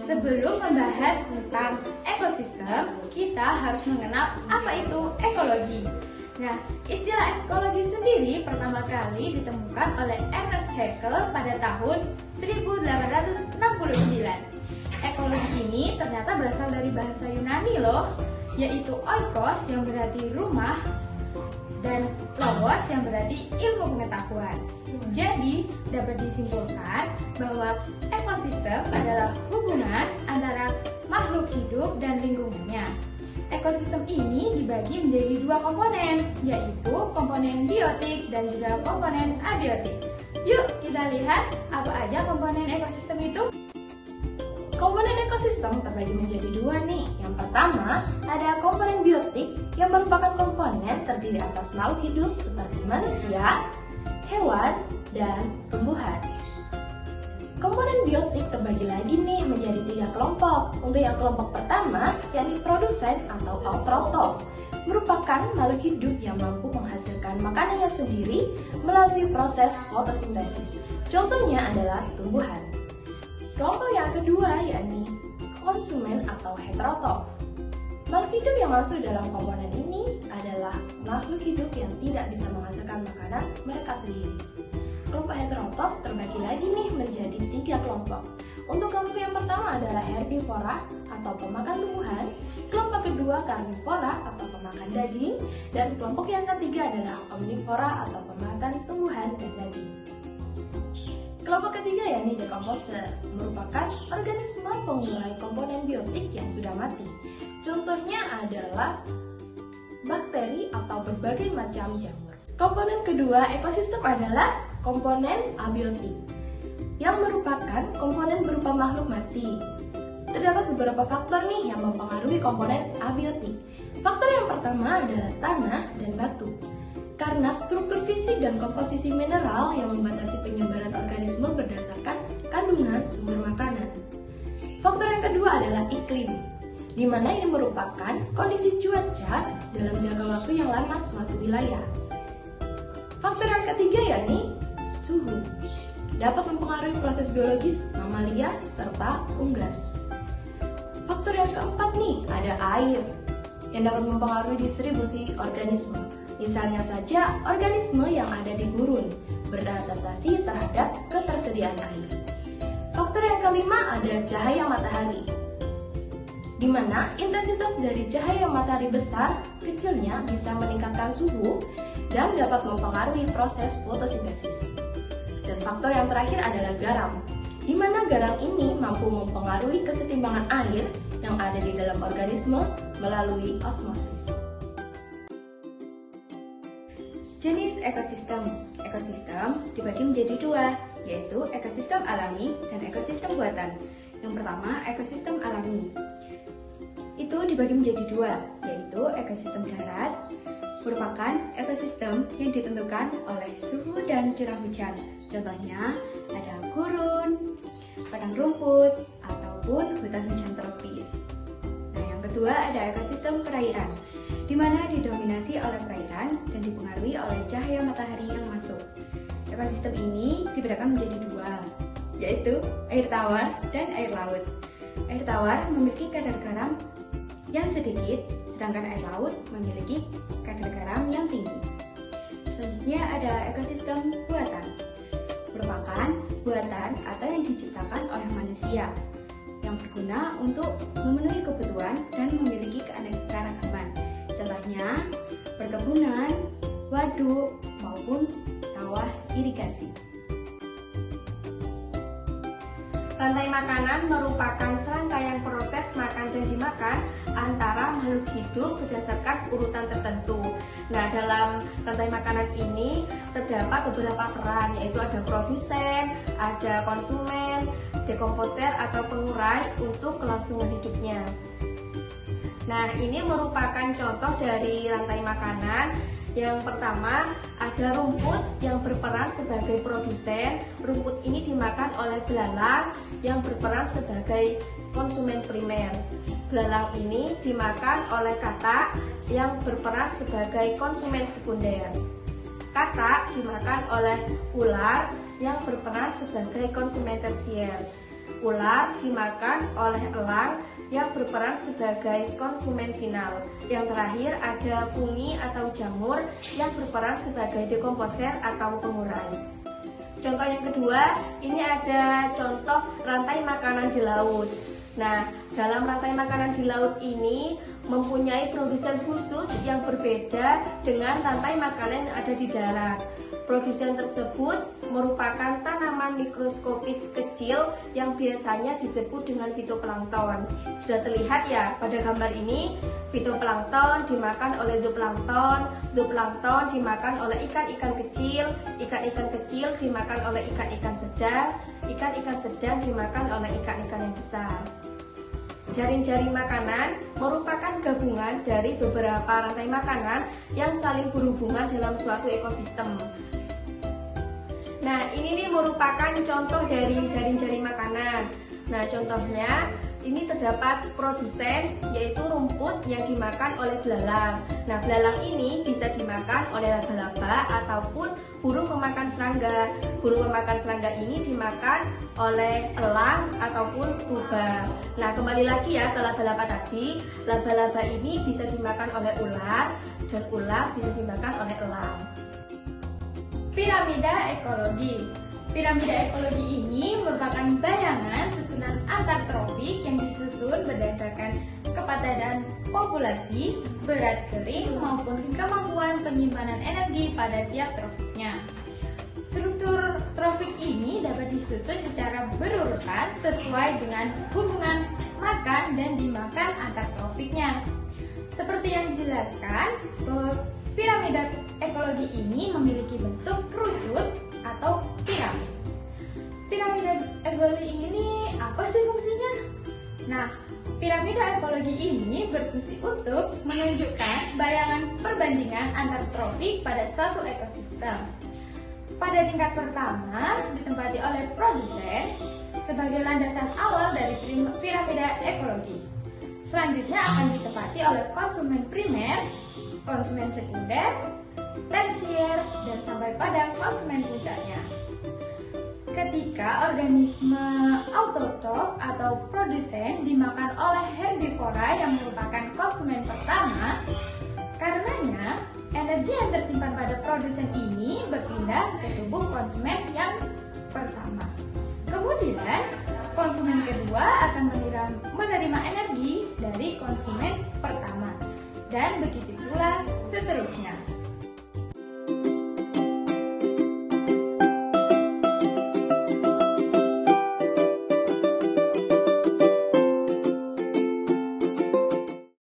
Sebelum membahas tentang ekosistem, kita harus mengenal apa itu ekologi. Nah, istilah ekologi sendiri pertama kali ditemukan oleh Ernest Haeckel pada tahun 1869. Ekologi ini ternyata berasal dari bahasa Yunani loh, yaitu oikos yang berarti rumah dan logos yang berarti ilmu pengetahuan. Jadi, dapat disimpulkan bahwa ekosistem adalah hubungan antara makhluk hidup dan lingkungannya. Ekosistem ini dibagi menjadi dua komponen, yaitu komponen biotik dan juga komponen abiotik. Yuk kita lihat apa aja komponen ekosistem itu. Komponen ekosistem terbagi menjadi dua nih. Yang pertama, ada komponen biotik yang merupakan komponen terdiri atas makhluk hidup seperti manusia, hewan, dan tumbuhan. Komponen biotik terbagi lagi nih menjadi tiga kelompok. Untuk yang kelompok pertama, yakni produsen atau autotrof, merupakan makhluk hidup yang mampu menghasilkan makanannya sendiri melalui proses fotosintesis. Contohnya adalah tumbuhan. Kelompok yang kedua yakni konsumen atau heterotrof. Makhluk hidup yang masuk dalam komponen ini adalah makhluk hidup yang tidak bisa menghasilkan makanan mereka sendiri. Kelompok heterotrof terbagi lagi nih menjadi tiga kelompok. Untuk kelompok yang pertama adalah herbivora atau pemakan tumbuhan, kelompok kedua karnivora atau pemakan daging, dan kelompok yang ketiga adalah omnivora atau pemakan tumbuhan dan daging. Kelompok ketiga yakni decomposer, merupakan organisme pengurai komponen biotik yang sudah mati. Contohnya adalah bakteri atau berbagai macam jamur. Komponen kedua ekosistem adalah komponen abiotik, yang merupakan komponen berupa makhluk mati. Terdapat beberapa faktor nih yang mempengaruhi komponen abiotik. Faktor yang pertama adalah tanah dan batu, karena struktur fisik dan komposisi mineral yang membatasi penyebaran organisme berdasarkan kandungan sumber makanan. Faktor yang kedua adalah iklim, di mana ini merupakan kondisi cuaca dalam jangka waktu yang lama suatu wilayah. Faktor yang ketiga yakni suhu, dapat mempengaruhi proses biologis mamalia serta unggas. Faktor yang keempat nih ada air, yang dapat mempengaruhi distribusi organisme. Misalnya saja organisme yang ada di gurun beradaptasi terhadap ketersediaan air. Faktor yang kelima ada cahaya matahari, di mana intensitas dari cahaya matahari besar kecilnya bisa meningkatkan suhu dan dapat mempengaruhi proses fotosintesis. Dan faktor yang terakhir adalah garam, di mana garam ini mampu mempengaruhi kesetimbangan air yang ada di dalam organisme melalui osmosis. Jenis ekosistem. Ekosistem dibagi menjadi dua, yaitu ekosistem alami dan ekosistem buatan. Yang pertama, ekosistem alami. Itu dibagi menjadi dua, yaitu ekosistem darat, merupakan ekosistem yang ditentukan oleh suhu dan curah hujan. Contohnya ada gurun, padang rumput, ataupun hutan hujan tropis. Nah, yang kedua ada ekosistem perairan, di mana didominasi oleh perairan dan dipengaruhi oleh cahaya matahari yang masuk. Ekosistem ini dibedakan menjadi dua, yaitu air tawar dan air laut. Air tawar memiliki kadar garam yang sedikit, sedangkan air laut memiliki kadar garam yang tinggi. Selanjutnya ada ekosistem buatan, merupakan buatan atau yang diciptakan oleh manusia yang berguna untuk memenuhi kebutuhan dan memiliki keanekaragaman. Contohnya perkebunan, waduk, maupun sawah irigasi. Rantai makanan merupakan serangkaian proses makan dan dimakan antara makhluk hidup berdasarkan urutan tertentu. Nah, dalam rantai makanan ini terdapat beberapa peran, yaitu ada produsen, ada konsumen, dekomposer atau pengurai untuk kelangsungan hidupnya. Nah, ini merupakan contoh dari rantai makanan. Yang pertama, ada rumput yang berperan sebagai produsen. Rumput ini dimakan oleh belalang yang berperan sebagai konsumen primer. Belalang ini dimakan oleh katak yang berperan sebagai konsumen sekunder. Katak dimakan oleh ular yang berperan sebagai konsumen tersier. Ular dimakan oleh elang yang berperan sebagai konsumen final. Yang terakhir ada fungi atau jamur yang berperan sebagai dekomposer atau pengurai. Contoh yang kedua, ini ada contoh rantai makanan di laut. Nah, dalam rantai makanan di laut ini mempunyai produsen khusus yang berbeda dengan rantai makanan yang ada di darat. Produsen tersebut merupakan tanaman mikroskopis kecil yang biasanya disebut dengan fitoplankton. Sudah terlihat ya pada gambar ini, fitoplankton dimakan oleh zooplankton, zooplankton dimakan oleh ikan-ikan kecil dimakan oleh ikan-ikan sedang dimakan oleh ikan-ikan yang besar. Jaring-jaring makanan merupakan gabungan dari beberapa rantai makanan yang saling berhubungan dalam suatu ekosistem. Nah, ini nih merupakan contoh dari jaring-jaring makanan. Nah, contohnya ini terdapat produsen yaitu rumput yang dimakan oleh belalang. Nah, belalang ini bisa dimakan oleh laba-laba ataupun burung pemakan serangga. Burung pemakan serangga ini dimakan oleh elang ataupun rubah. Nah, kembali lagi ya ke laba-laba tadi. Laba-laba ini bisa dimakan oleh ular dan ular bisa dimakan oleh elang. Piramida ekologi. Piramida ekologi ini merupakan bayangan susunan antar tropik yang disusun berdasarkan kepadatan populasi, berat kering, maupun kemampuan penyimpanan energi pada tiap tropiknya. Struktur tropik ini dapat disusun secara berurutan sesuai dengan hubungan makan dan dimakan antar tropiknya. Seperti yang dijelaskan, bahwa piramida ekologi ini memiliki bentuk kerucut atau piramid. Piramida ekologi ini apa sih fungsinya? Nah, piramida ekologi ini berfungsi untuk menunjukkan bayangan perbandingan antar tropik pada suatu ekosistem. Pada tingkat pertama ditempati oleh produsen sebagai landasan awal dari piramida ekologi. Selanjutnya akan ditempati oleh konsumen primer, konsumen sekunder, tersier, dan sampai pada konsumen puncaknya. Ketika organisme autotrof atau produsen dimakan oleh herbivora yang merupakan konsumen pertama, karenanya energi yang tersimpan pada produsen ini berpindah ke tubuh konsumen yang pertama. Kemudian, konsumen kedua akan menerima energi dari konsumen pertama, dan begitu pula seterusnya.